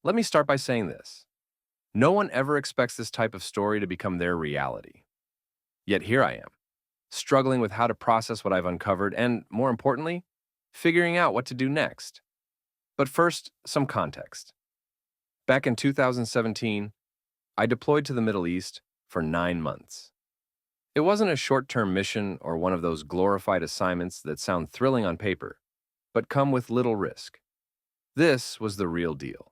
Let me start by saying this. No one ever expects this type of story to become their reality. Yet here I am, struggling with how to process what I've uncovered and, more importantly, figuring out what to do next. But first, some context. Back in 2017, I deployed to the Middle East for 9 months. It wasn't a short term mission or one of those glorified assignments that sound thrilling on paper, but come with little risk. This was the real deal.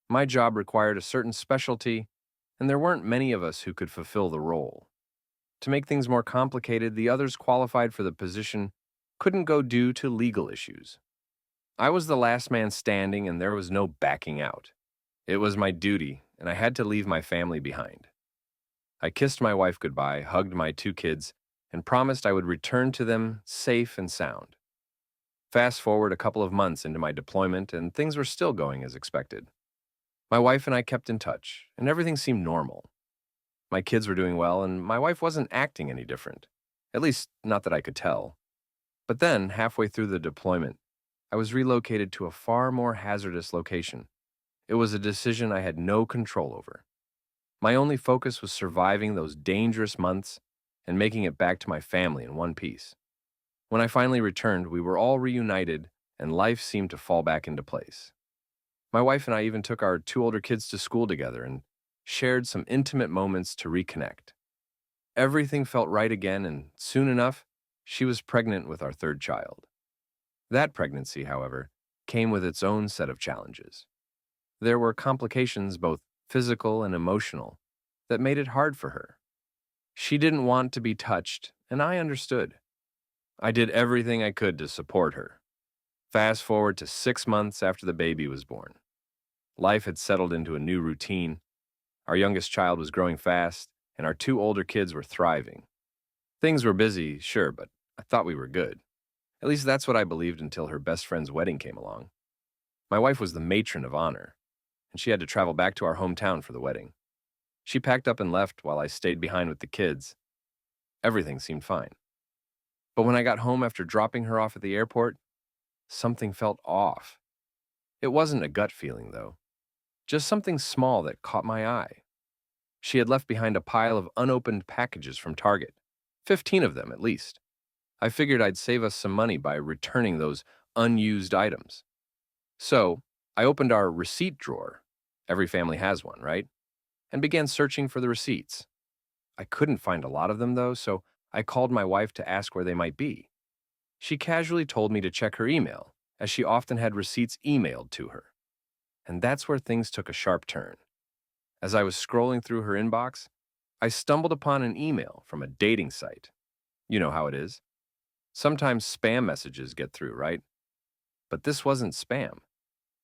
My job required a certain specialty, and there weren't many of us who could fulfill the role. To make things more complicated, the others qualified for the position couldn't go due to legal issues. I was the last man standing, and there was no backing out. It was my duty, and I had to leave my family behind. I kissed my wife goodbye, hugged my two kids, and promised I would return to them safe and sound. Fast forward a couple of months into my deployment, and things were still going as expected. My wife and I kept in touch, and everything seemed normal. My kids were doing well, and my wife wasn't acting any different. At least, not that I could tell. But then, halfway through the deployment, I was relocated to a far more hazardous location. It was a decision I had no control over. My only focus was surviving those dangerous months and making it back to my family in one piece. When I finally returned, we were all reunited, and life seemed to fall back into place. My wife and I even took our two older kids to school together and shared some intimate moments to reconnect. Everything felt right again, and soon enough, she was pregnant with our third child. That pregnancy, however, came with its own set of challenges. There were complications, both physical and emotional, that made it hard for her. She didn't want to be touched, and I understood. I did everything I could to support her. Fast forward to 6 months after the baby was born. Life had settled into a new routine. Our youngest child was growing fast, and our two older kids were thriving. Things were busy, sure, but I thought we were good. At least that's what I believed until her best friend's wedding came along. My wife was the matron of honor, and she had to travel back to our hometown for the wedding. She packed up and left while I stayed behind with the kids. Everything seemed fine. But when I got home after dropping her off at the airport, something felt off. It wasn't a gut feeling, though. Just something small that caught my eye. She had left behind a pile of unopened packages from Target, 15 of them at least. I figured I'd save us some money by returning those unused items. So, I opened our receipt drawer. Every family has one, right? And began searching for the receipts. I couldn't find a lot of them, though, so I called my wife to ask where they might be. She casually told me to check her email, as she often had receipts emailed to her. And that's where things took a sharp turn. As I was scrolling through her inbox, I stumbled upon an email from a dating site. You know how it is. Sometimes spam messages get through, right? But this wasn't spam.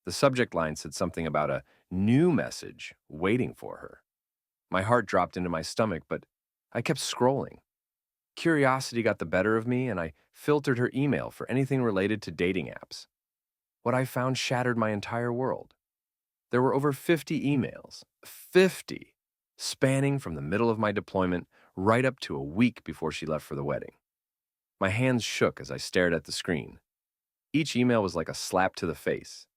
The subject line said something about a new message waiting for her. My heart dropped into my stomach, but I kept scrolling. Curiosity got the better of me, and I filtered her email for anything related to dating apps. What I found shattered my entire world. There were over 50 emails, 50, spanning from the middle of my deployment right up to a week before she left for the wedding. My hands shook as I stared at the screen. Each email was like a slap to the face,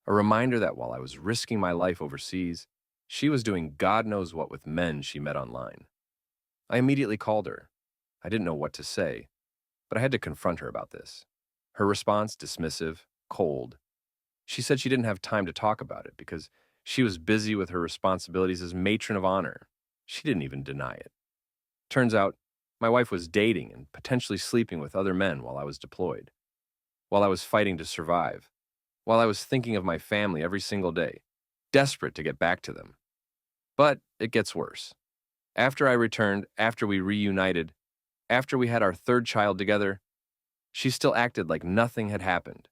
a reminder that while I was risking my life overseas, she was doing God knows what with men she met online. I immediately called her. I didn't know what to say, but I had to confront her about this. Her response, dismissive, cold. She said she didn't have time to talk about it because she was busy with her responsibilities as matron of honor. She didn't even deny it. Turns out, my wife was dating and potentially sleeping with other men while I was deployed, while I was fighting to survive, while I was thinking of my family every single day, desperate to get back to them. But it gets worse. After I returned, after we reunited, after we had our third child together, she still acted like nothing had happened.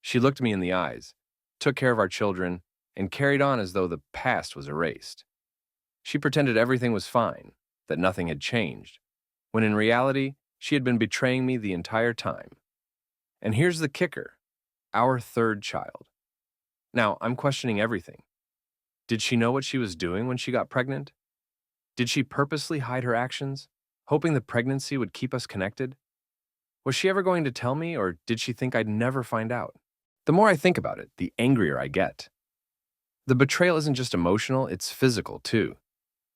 She looked me in the eyes, took care of our children, and carried on as though the past was erased. She pretended everything was fine, that nothing had changed, when in reality, she had been betraying me the entire time. And here's the kicker, our third child. Now, I'm questioning everything. Did she know what she was doing when she got pregnant? Did she purposely hide her actions, hoping the pregnancy would keep us connected? Was she ever going to tell me, or did she think I'd never find out? The more I think about it, the angrier I get. The betrayal isn't just emotional, it's physical too.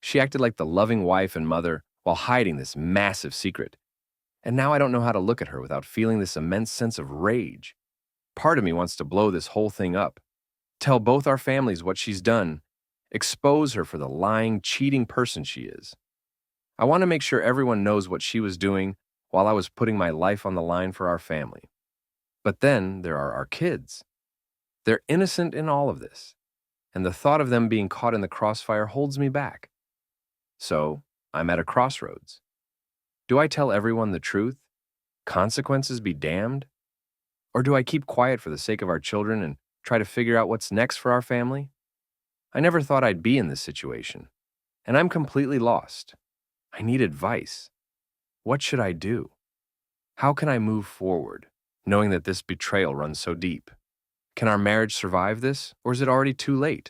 She acted like the loving wife and mother while hiding this massive secret. And now I don't know how to look at her without feeling this immense sense of rage. Part of me wants to blow this whole thing up, tell both our families what she's done, expose her for the lying, cheating person she is. I want to make sure everyone knows what she was doing while I was putting my life on the line for our family. But then there are our kids. They're innocent in all of this, and the thought of them being caught in the crossfire holds me back. So, I'm at a crossroads. Do I tell everyone the truth? Consequences be damned? Or do I keep quiet for the sake of our children and try to figure out what's next for our family? I never thought I'd be in this situation, and I'm completely lost. I need advice. What should I do? How can I move forward, knowing that this betrayal runs so deep? Can our marriage survive this, or is it already too late?